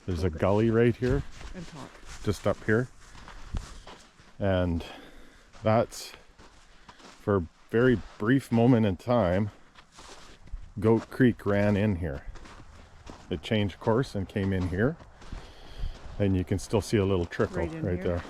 There's a gully right here, and talk. just up here. And that's, for a very brief moment in time, Goat Creek ran in here. It changed course and came in here. And you can still see a little trickle right there.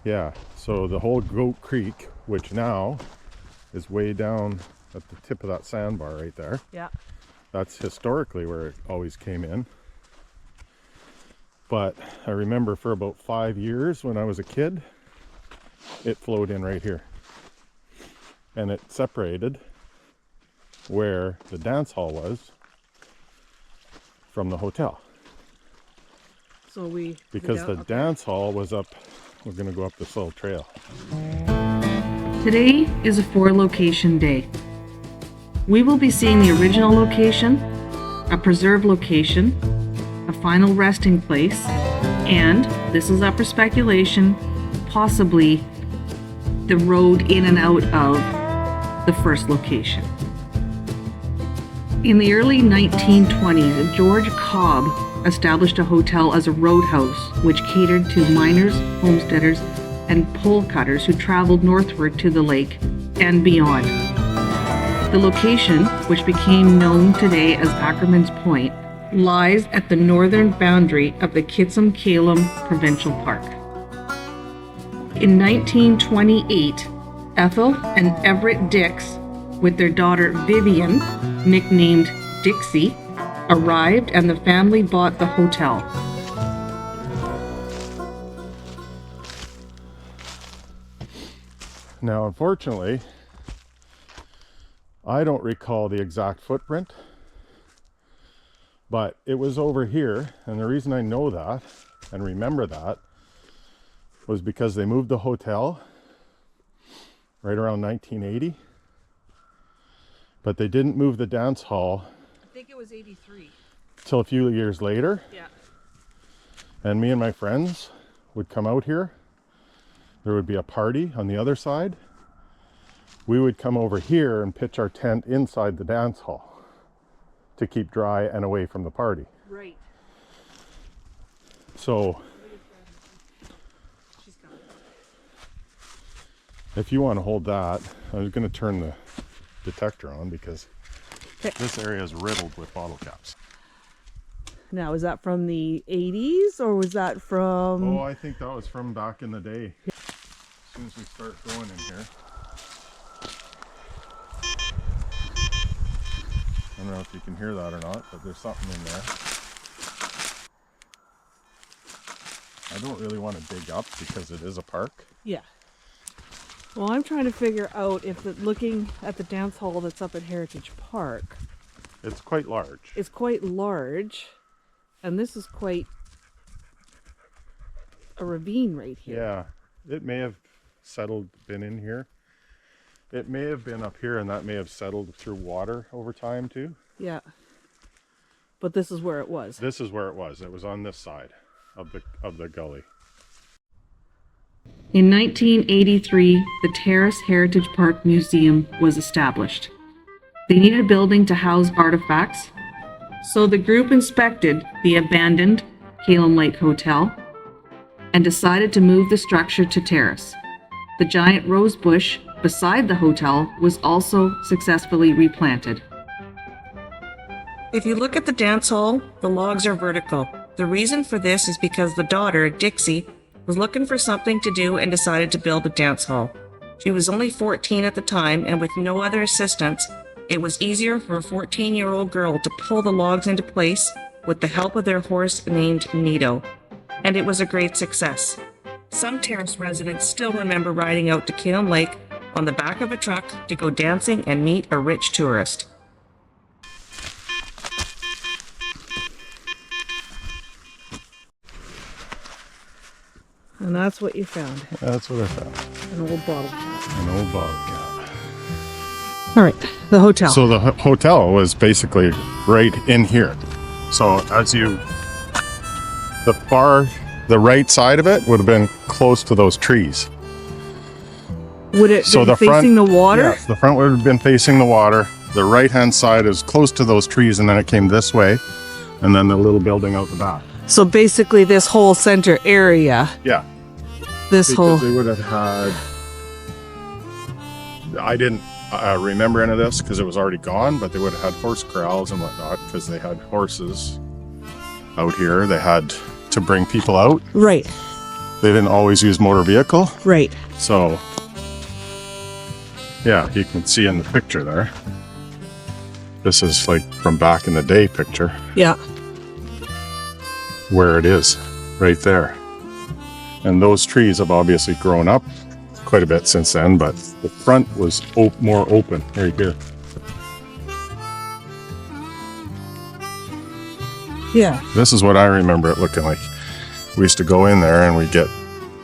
Yeah, so the whole Goat Creek, which now is way down at the tip of that sandbar right there. Yeah. That's historically where it always came in. But I remember for about 5 years when I was a kid, it flowed in right here. And it separated where the dance hall was from the hotel. So because the dance hall was up, we're going to go up this little trail. Today is a 4-location day. We will be seeing the original location, a preserved location, a final resting place, and, this is up for speculation, possibly the road in and out of the first location. In the early 1920s, George Cobb established a hotel as a roadhouse, which catered to miners, homesteaders, and pole cutters who traveled northward to the lake and beyond. The location, which became known today as Ackerman's Point, lies at the northern boundary of the Kitsumkalum Provincial Park. In 1928, Ethel and Everett Dix, with their daughter Vivian, nicknamed Dixie, arrived and the family bought the hotel. Now, unfortunately, I don't recall the exact footprint, but it was over here, and the reason I know that and remember that was because they moved the hotel right around 1980, but they didn't move the dance hall. I think it was 83. Till a few years later. Yeah. And me and my friends would come out here. There would be a party on the other side. We would come over here and pitch our tent inside the dance hall to keep dry and away from the party. Right. So She's gone. if you want to hold that, I was going to turn the detector on because this area is riddled with bottle caps. Now, is that from the 80s or was that from... Oh, I think that was from back in the day. As soon as we start going in here. I don't know if you can hear that or not, but there's something in there. I don't really want to dig up because it is a park. Yeah. Well, I'm trying to figure out if looking at the dance hall that's up at Heritage Park, It's quite large. it's quite large, and this is quite a ravine right here. Yeah, it may have been in here. It may have been up here, and that may have settled through water over time too. Yeah. But this is where it was. This is where it was. It was on this side of the gully. In 1983, the Terrace Heritage Park Museum was established. They needed a building to house artifacts, so the group inspected the abandoned Kalum Lake Hotel and decided to move the structure to Terrace. The giant rose bush beside the hotel was also successfully replanted. If you look at the dance hall, the logs are vertical. The reason for this is because the daughter, Dixie, was looking for something to do and decided to build a dance hall. She was only 14 at the time, and with no other assistance, it was easier for a 14-year-old girl to pull the logs into place with the help of their horse named Nito. And it was a great success. Some Terrace residents still remember riding out to Kalum Lake on the back of a truck to go dancing and meet a rich tourist. And that's what you found. That's what I found. An old bottle cap. An old bottle cap. All right, the hotel. So the hotel was basically right in here. So as the right side of it would have been close to those trees. Would it be facing the water? Yes, the front would have been facing the water. The right-hand side is close to those trees, and then it came this way. and then the little building out the back. So basically this whole center area, Yeah, this whole... because they would have had. I didn't remember any of this because it was already gone, but they would have had horse corrals and whatnot because they had horses out here. They had to bring people out. Right, They didn't always use motor vehicle, right. so yeah, you can see in the picture there. This is like from back in the day picture Yeah. where it is, right there. And those trees have obviously grown up quite a bit since then, but the front was more open right here. Yeah. This is what I remember it looking like. We used to go in there and we'd get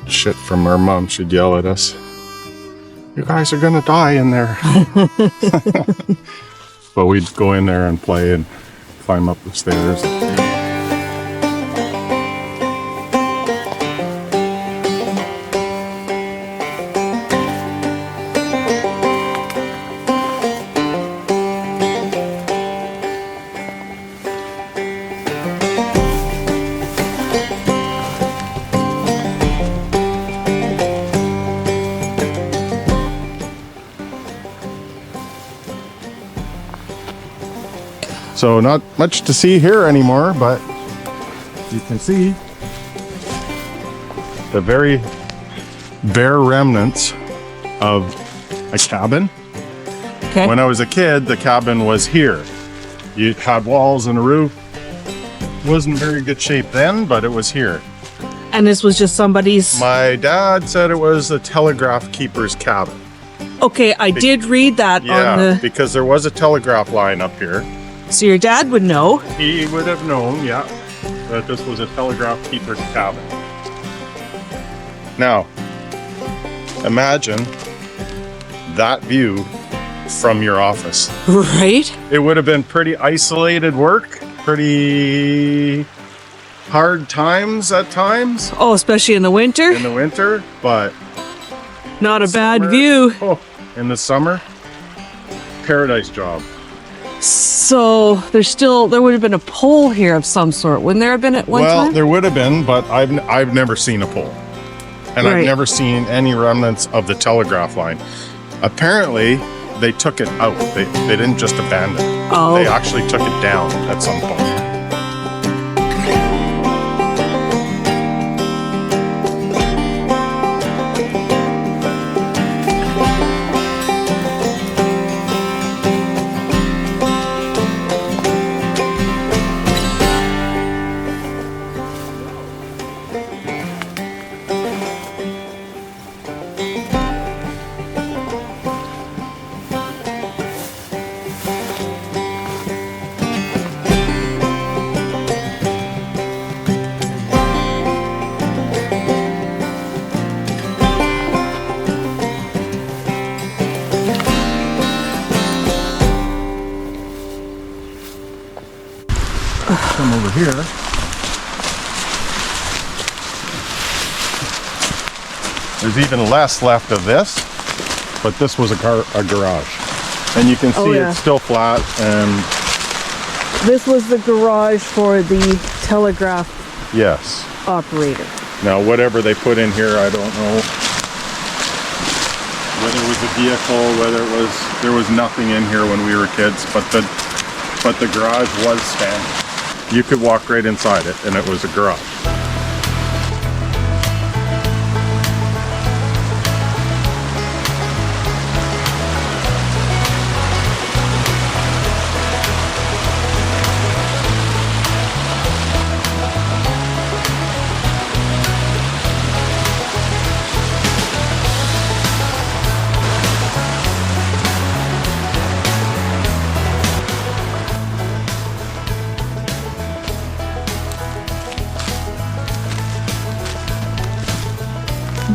shit from our mom. She'd yell at us, "You guys are gonna die in there." But we'd go in there and play and climb up the stairs. So not much to see here anymore, but you can see the very bare remnants of a cabin. Okay. When I was a kid, the cabin was here. You had walls and a roof. Wasn't very good shape then, but it was here. And this was just somebody's... My dad said it was a telegraph keeper's cabin. Okay, I did read that on Yeah, the... because there was a telegraph line up here. So your dad would know. He would have known, yeah, that this was a telegraph keeper's cabin. Now, imagine that view from your office. Right? It would have been pretty isolated work, pretty hard times at times Oh, especially in the winter. in the winter, but Not a bad summer- view. Oh, in the summer, paradise job. So there would have been a pole here of some sort. Wouldn't there have been at one Well, time? there would have been, but I've never seen a pole. And I've Right. never seen any remnants of the telegraph line. Apparently, they took it out. They didn't just abandon it. Oh. They actually took it down at some point. Come over here. There's even less left of this, but this was a garage. And you can see Oh, yeah. it's still flat, and This was the garage for the telegraph yes. operator. Now, whatever they put in here, I don't know. Whether it was a vehicle, whether it was, there was nothing in here when we were kids, but the garage was standing. You could walk right inside it, and it was a garage.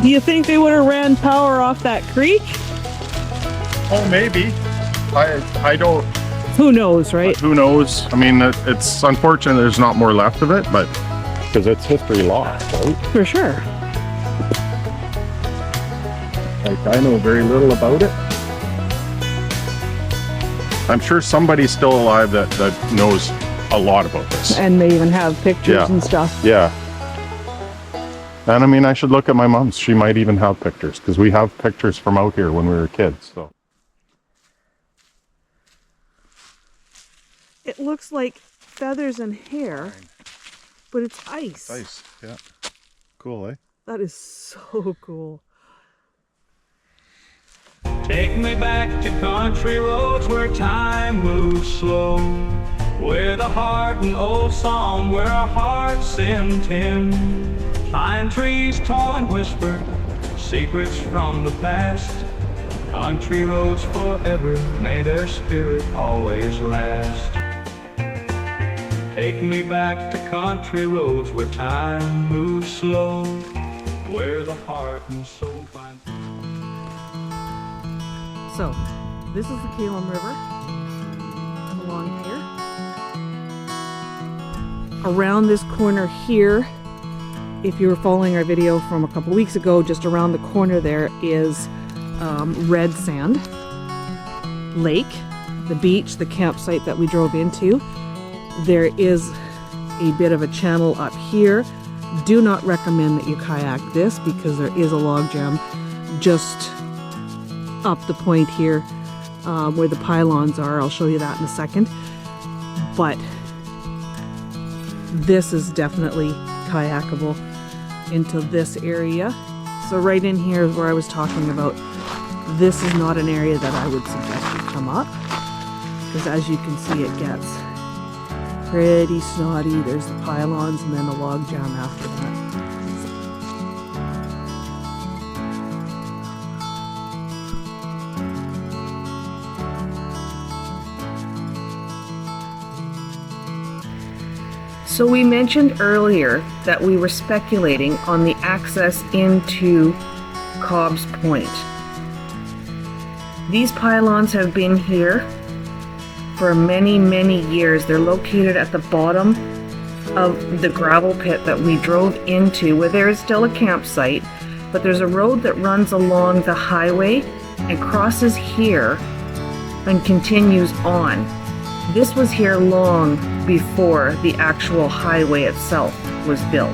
Do you think they would have ran power off that creek? Oh, maybe. I don't. Who knows, right? Who knows? I mean, it's unfortunate there's not more left of it, but because it's history lost, right? For sure. Like, I know very little about it. I'm sure somebody's still alive that knows a lot about this. And they even have pictures Yeah. and stuff. Yeah. And I mean, I should look at my mom's. She might even have pictures, because we have pictures from out here when we were kids. So It looks like feathers and hair, but it's ice. ice, yeah. Cool, eh? That is so cool. Take me back to country roads where time moves slow, with a heart and old song where our hearts sing hymn. Pine trees tall and whisper secrets from the past. Country roads forever, may their spirit always last. Take me back to country roads where time moves slow, where the heart and soul find. So, this is the Kalum River along here. Around this corner here, if you were following our video from a couple weeks ago, just around the corner there is red sand lake, the beach, the campsite that we drove into. There is a bit of a channel up here. Do not recommend that you kayak this because there is a log jam just up the point here where the pylons are. I'll show you that in a second. But this is definitely kayakable into this area. So right in here is where I was talking about. This is not an area that I would suggest you come up, because as you can see, it gets pretty snotty. There's the pylons and then the log jam after that. So we mentioned earlier that we were speculating on the access into Cobb's Point. These pylons have been here for many, many years. They're located at the bottom of the gravel pit that we drove into, where there is still a campsite, but there's a road that runs along the highway and crosses here and continues on. This was here long before the actual highway itself was built.